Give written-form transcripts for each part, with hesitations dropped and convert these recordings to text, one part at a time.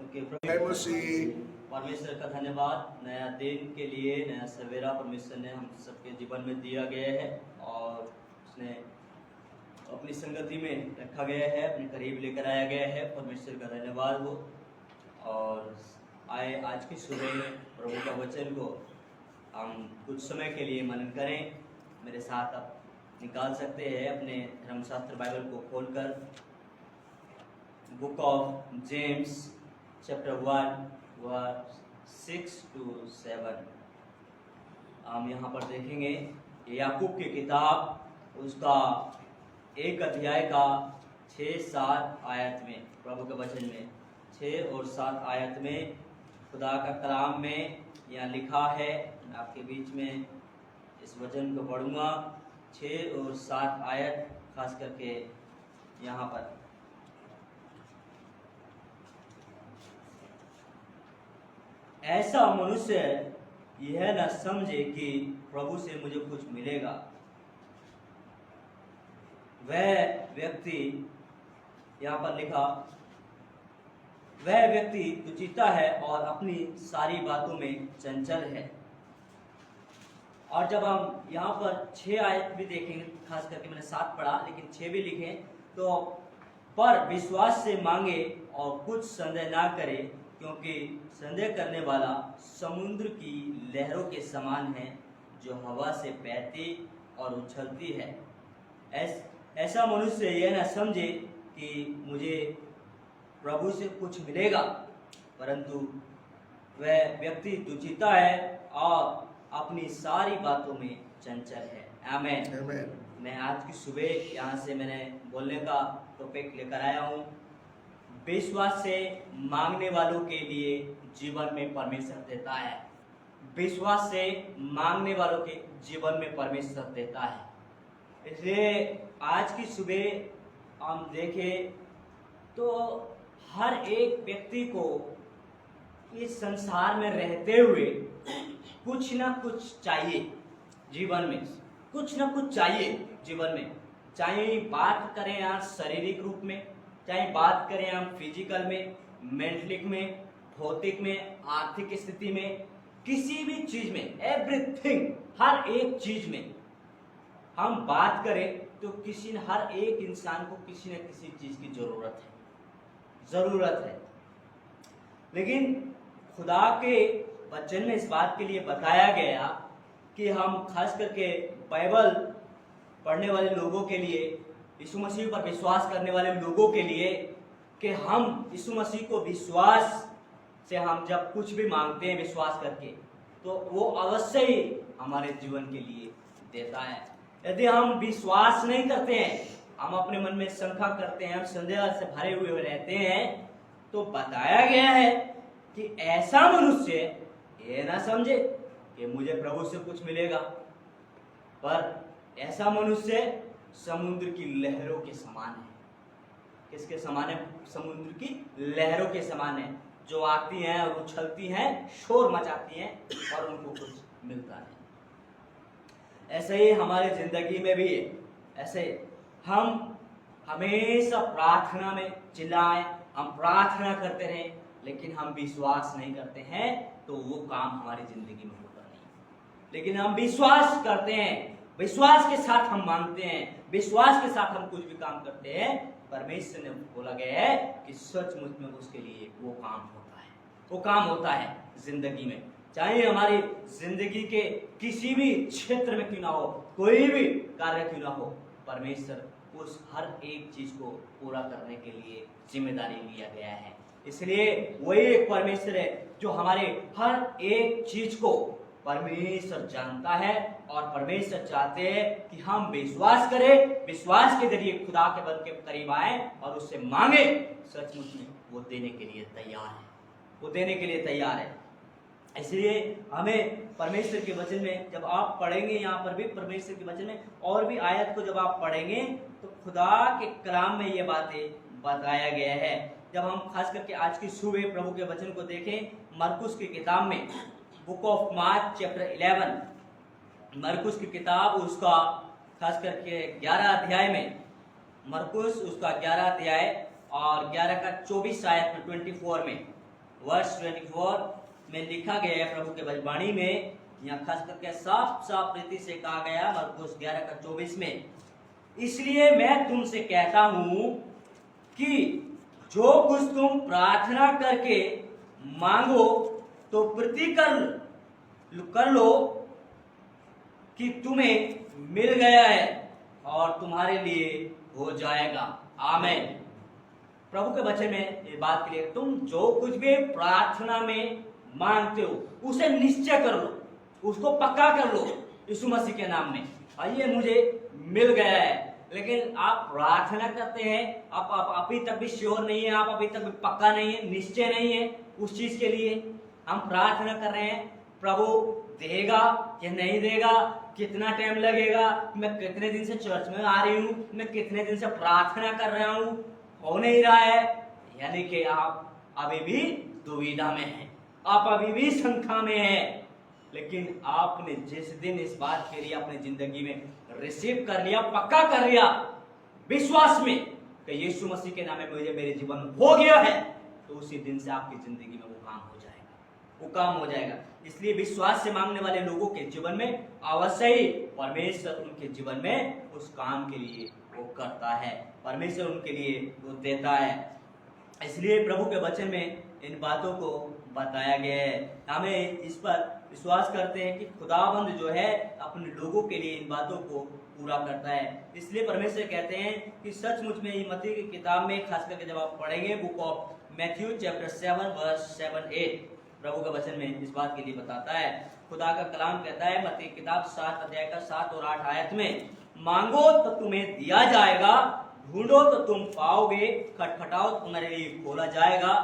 Okay Privacy. परमेश्वर का धन्यवाद, नया दिन के लिए, नया सवेरा परमेश्वर ने हम सबके जीवन में दिया गया है और उसने अपनी संगति में रखा गया है, अपने करीब लेकर आया गया है। परमेश्वर का धन्यवाद हो। और आए आज की सुबह प्रभु का वचन को हम कुछ समय के लिए मनन करें। मेरे साथ आप निकाल सकते हैं अपने धर्मशास्त्र बाइबल को खोलकर book of James chapter 1 verse 6 to 7। हम यहाँ पर देखेंगे याकूब की किताब उसका 1 अध्याय का 6-7 आयत में, प्रभु के वचन में 6 और 7 आयत में खुदा का कलाम में यहाँ लिखा है। आपके बीच में इस वचन को पढ़ूंगा। 6 और 7 आयत खास करके यहाँ पर ऐसा मनुष्य यह न समझे कि प्रभु से मुझे कुछ मिलेगा। वह व्यक्ति, यहाँ पर लिखा, वह व्यक्ति तुचिता है और अपनी सारी बातों में चंचल है। और जब हम यहाँ पर 6 आयत भी देखेंगे, खास करके मैंने 7 पढ़ा लेकिन 6 भी लिखे, तो पर विश्वास से मांगे और कुछ संदेह ना करे, क्योंकि संदेह करने वाला समुद्र की लहरों के समान है जो हवा से बहती और उछलती है। ऐसा मनुष्य यह न समझे कि मुझे प्रभु से कुछ मिलेगा, परंतु वह व्यक्ति तुचिता है और अपनी सारी बातों में चंचल है। आमीन। मैं आज की सुबह यहाँ से मैंने बोलने का टॉपिक लेकर आया हूँ, विश्वास से मांगने वालों के लिए जीवन में परमेश्वर देता है। विश्वास से मांगने वालों के जीवन में परमेश्वर देता है। इसलिए आज की सुबह हम देखें तो हर एक व्यक्ति को इस संसार में रहते हुए कुछ ना कुछ चाहिए जीवन में, कुछ ना कुछ चाहिए जीवन में। चाहे बात करें आप शारीरिक रूप में, चाहे बात करें हम फिजिकल में, मेंटलिक में, भौतिक में, आर्थिक स्थिति में, किसी भी चीज में, एवरीथिंग, हर एक चीज में हम बात करें तो हर एक इंसान को किसी न किसी चीज की जरूरत है। लेकिन खुदा के वचन में इस बात के लिए बताया गया कि हम खास करके बाइबल पढ़ने वाले लोगों के लिए, यीशु मसीह पर विश्वास करने वाले लोगों के लिए, कि हम यीशु मसीह को विश्वास से हम जब कुछ भी मांगते हैं विश्वास करके, तो वो अवश्य ही हमारे जीवन के लिए देता है। यदि हम विश्वास नहीं करते हैं, हम अपने मन में शंका करते हैं, हम संदेह से भरे हुए रहते हैं, तो बताया गया है कि ऐसा मनुष्य ये ना समझे कि मुझे प्रभु से कुछ मिलेगा, पर ऐसा मनुष्य समुद्र की लहरों के समान है। किसके समान है? समुद्र की लहरों के समान है, जो आती हैं और उछलती हैं, शोर मचाती हैं और उनको कुछ मिलता है। ऐसे ही हमारे जिंदगी में भी है। ऐसे हम हमेशा प्रार्थना में चिल्लाएं, हम प्रार्थना करते रहें, लेकिन हम विश्वास नहीं करते हैं तो वो काम हमारी जिंदगी में होता नहीं। लेकिन हम विश्वास करते हैं, विश्वास के साथ हम मांगते हैं, विश्वास के साथ हम कुछ भी काम करते हैं, परमेश्वर ने बोला गया है कि सचमुच में उसके लिए वो काम होता है, वो काम होता है जिंदगी में। चाहे हमारी जिंदगी के किसी भी क्षेत्र में क्यों ना हो, कोई भी कार्य क्यों ना हो, परमेश्वर उस हर एक चीज को पूरा करने के लिए जिम्मेदारी लिया गया है। इसलिए वही एक परमेश्वर है जो हमारे हर एक चीज को परमेश्वर जानता है, और परमेश्वर चाहते हैं कि हम विश्वास करें, विश्वास के जरिए खुदा के बल के करीब आए और उससे मांगे। सचमुच में वो देने के लिए तैयार है, वो देने के लिए तैयार है। इसलिए हमें परमेश्वर के वचन में जब आप पढ़ेंगे, यहाँ पर भी परमेश्वर के वचन में और भी आयत को जब आप पढ़ेंगे तो खुदा के कलाम में ये बातें बताया गया है। जब हम खास करके आज की सुबह प्रभु के वचन को देखें, मरकुस की किताब में, बुक ऑफ मार्क चैप्टर 11, मरकुस की किताब उसका खास करके 11 अध्याय में, मरकुस उसका 11 अध्याय और 11 का 24 आयत में 24 में वर्ष 24 में लिखा गया है प्रभु के वाणी में, यहाँ खास करके साफ साफ रीति से कहा गया मरकुस 11:24 में, इसलिए मैं तुमसे कहता हूं कि जो कुछ तुम प्रार्थना करके मांगो तो प्रति कर लो कि तुम्हें मिल गया है और तुम्हारे लिए हो जाएगा। आमीन। प्रभु के वचन में ये बात के लिए, तुम जो कुछ भी प्रार्थना में मांगते हो उसे निश्चय कर लो, उसको पक्का कर लो यीशु मसीह के नाम में। ये मुझे मिल गया है, लेकिन आप प्रार्थना करते हैं, आप अभी तक भी श्योर नहीं है, आप अभी तक भी पक्का नहीं है, निश्चय नहीं है उस चीज के लिए। हम प्रार्थना कर रहे हैं, प्रभु देगा या नहीं देगा, कितना टाइम लगेगा, मैं कितने दिन से चर्च में आ रही हूँ, मैं कितने दिन से प्रार्थना कर रहा हूँ, हो नहीं रहा है, यानी कि आप अभी भी दुविधा में हैं, आप अभी भी शंका में हैं। लेकिन आपने जिस दिन इस बात के लिए अपनी जिंदगी में रिसीव कर लिया, पक्का कर लिया विश्वास में कि यीशु मसीह के नाम में मुझे मेरे जीवन हो गया है, तो उसी दिन से आपकी जिंदगी में वो काम हो जाएगा, वो काम हो जाएगा। इसलिए विश्वास से मांगने वाले लोगों के जीवन में अवश्य ही परमेश्वर उनके जीवन में उस काम के लिए वो करता है, परमेश्वर उनके लिए वो देता है। इसलिए प्रभु के वचन में इन बातों को बताया गया है। हमें इस पर विश्वास करते हैं कि खुदाबंद जो है अपने लोगों के लिए इन बातों को पूरा करता है। इसलिए परमेश्वर कहते हैं कि सचमुच में मत्ती की किताब में, खास करके जब आप पढ़ेंगे book of Matthew chapter 7 verse 7-8, प्रभु का वचन में इस बात के लिए बताता है। खुदा का कलाम कहता है मत्ती की किताब 7 अध्याय का 7 और 8 आयत में, मांगो तो तुम्हें दिया जाएगा, ढूंढो तो तुम पाओगे, खटखटाओ तो तुम्हारे लिए खोला जाएगा,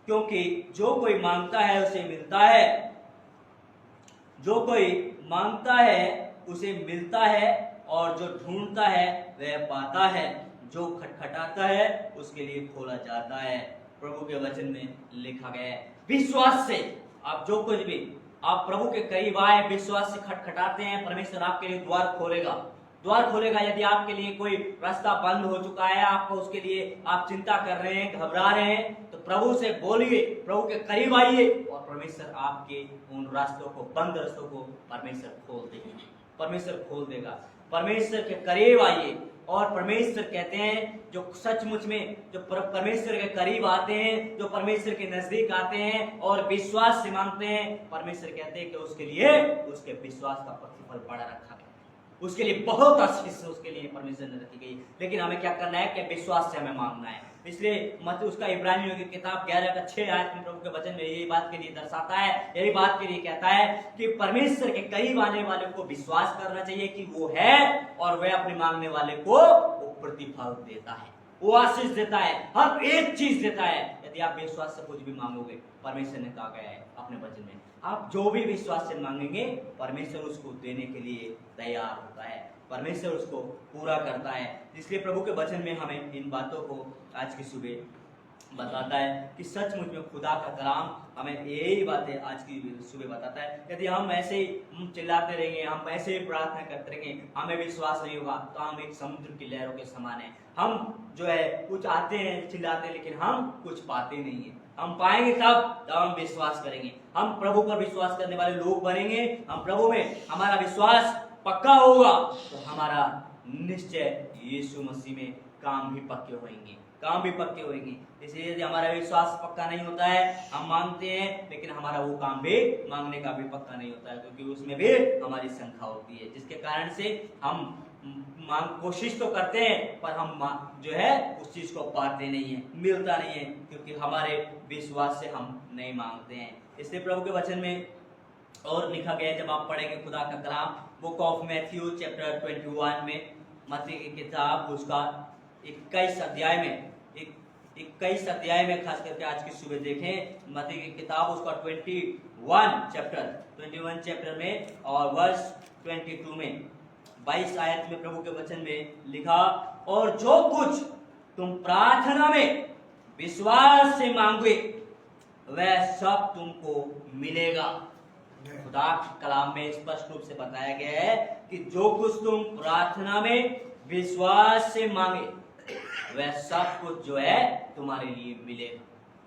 क्योंकि जो कोई मांगता है उसे मिलता है, जो कोई मांगता है उसे मिलता है, और जो ढूंढता है वह पाता है, जो खटखटाता है उसके लिए खोला जाता है। प्रभु के वचन में लिखा गया है। विश्वास से आप जो कुछ भी आप प्रभु के करीब आए, विश्वास से खटखटाते हैं, परमेश्वर आपके लिए द्वार खोलेगा, द्वार खोलेगा। यदि आपके लिए कोई रास्ता बंद हो चुका है, आपको उसके लिए आप चिंता कर रहे हैं, घबरा रहे हैं, तो प्रभु से बोलिए, प्रभु के करीब आइए, और परमेश्वर आपके उन रास्तों को, बंद रास्तों को परमेश्वर खोल देगा, परमेश्वर खोल देगा। परमेश्वर के करीब आइए, और परमेश्वर कहते हैं जो सचमुच में जो परमेश्वर के करीब आते हैं, जो परमेश्वर के नजदीक आते हैं और विश्वास से मांगते हैं, परमेश्वर कहते हैं कि उसके लिए उसके विश्वास का प्रतिफल बड़ा रखा गया, उसके लिए बहुत आशीष उसके लिए परमेश्वर ने रखी गई। लेकिन हमें क्या करना है कि विश्वास से हमें मांगना है। इसलिए मत उसका इब्रानियों की किताब 11:6 आयत में प्रभु के वचन में यही बात के लिए दर्शाता है, यही बात के लिए कहता है कि परमेश्वर के करीब आने वाले को विश्वास करना चाहिए कि वो है, और वह अपने मांगने वाले को वो प्रतिफल देता है, वो आशीष देता है, हर एक चीज देता है। यदि आप विश्वास से कुछ भी मांगोगे, परमेश्वर ने कहा गया है अपने वचन में, आप जो भी विश्वास से मांगेंगे परमेश्वर उसको देने के लिए तैयार होता है, परमेश्वर उसको पूरा करता है। इसलिए प्रभु के वचन में हमें इन बातों को आज की सुबह बताता है कि सचमुच में खुदा का कलाम हमें यही बातें आज की सुबह बताता है। यदि हम ऐसे ही चिल्लाते रहेंगे, हम ऐसे ही प्रार्थना करते रहेंगे, हमें विश्वास नहीं होगा, तो हम एक समुद्र की लहरों के समान हैं। हम जो है कुछ आते हैं, चिल्लाते हैं, लेकिन हम कुछ पाते नहीं है। हम पाएंगे तब हम विश्वास करेंगे, हम प्रभु पर विश्वास करने वाले लोग बनेंगे, हम प्रभु में हमारा विश्वास पक्का होगा, तो हमारा निश्चय यीशु मसीह में काम भी पक्के होंगे, काम भी पक्के होंगे। इसलिए यदि हमारा विश्वास पक्का नहीं होता है, हम मांगते हैं लेकिन हमारा वो काम भी, मांगने का भी पक्का नहीं होता है, क्योंकि उसमें भी हमारी शंका होती है, जिसके कारण से हम कोशिश तो करते हैं पर हम जो है उस चीज को पाते नहीं है, मिलता नहीं है, क्योंकि हमारे विश्वास से हम नहीं मांगते हैं। इसलिए प्रभु के वचन में और लिखा गया है, जब आप पढ़ेंगे खुदा का कलाम बुक ऑफ मैथ्यू चैप्टर 21 में, मत्ती की किताब उसका 21 अध्याय में, 21 अध्याय में, खास करके आज की सुबह देखें मत्ती की किताब उसका 21 चैप्टर में और वर्ष 22 में 22 आयत में प्रभु के वचन में लिखा, और जो कुछ तुम प्रार्थना में विश्वास से मांगोगे वह सब तुमको मिलेगा। खुदा के कलाम में स्पष्ट रूप से बताया गया है कि जो कुछ तुम प्रार्थना में विश्वास से मांगे वह सब कुछ जो है तुम्हारे लिए मिलेगा,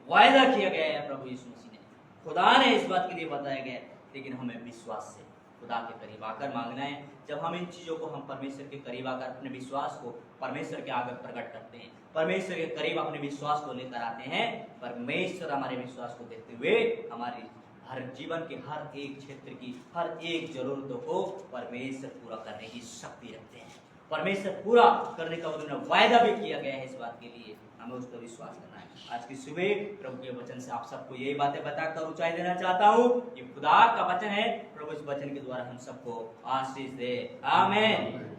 वायदा किया गया है प्रभु यीशु मसीह ने, खुदा ने इस बात के लिए बताया गया है। लेकिन हमें विश्वास से खुदा के करीब आकर मांगना है। जब हम इन चीज़ों को हम परमेश्वर के करीब आकर अपने विश्वास को परमेश्वर के आगे प्रकट करते हैं, परमेश्वर के करीब अपने विश्वास को लेकर आते हैं, परमेश्वर हमारे विश्वास को देखते हुए हमारी हर जीवन के हर एक क्षेत्र की हर एक जरूरतों को परमेश्वर पूरा करने की शक्ति रखते हैं। परमेश्वर पूरा करने का उन्होंने वायदा भी किया गया है। इस बात के लिए हमें उस पर विश्वास करना है। आज की सुबह प्रभु के वचन से आप सबको यही बातें बताकर ऊंचाई देना चाहता हूँ। ये खुदा का वचन है, प्रभु इस वचन के द्वारा हम सबको आशीष दे। आमीन।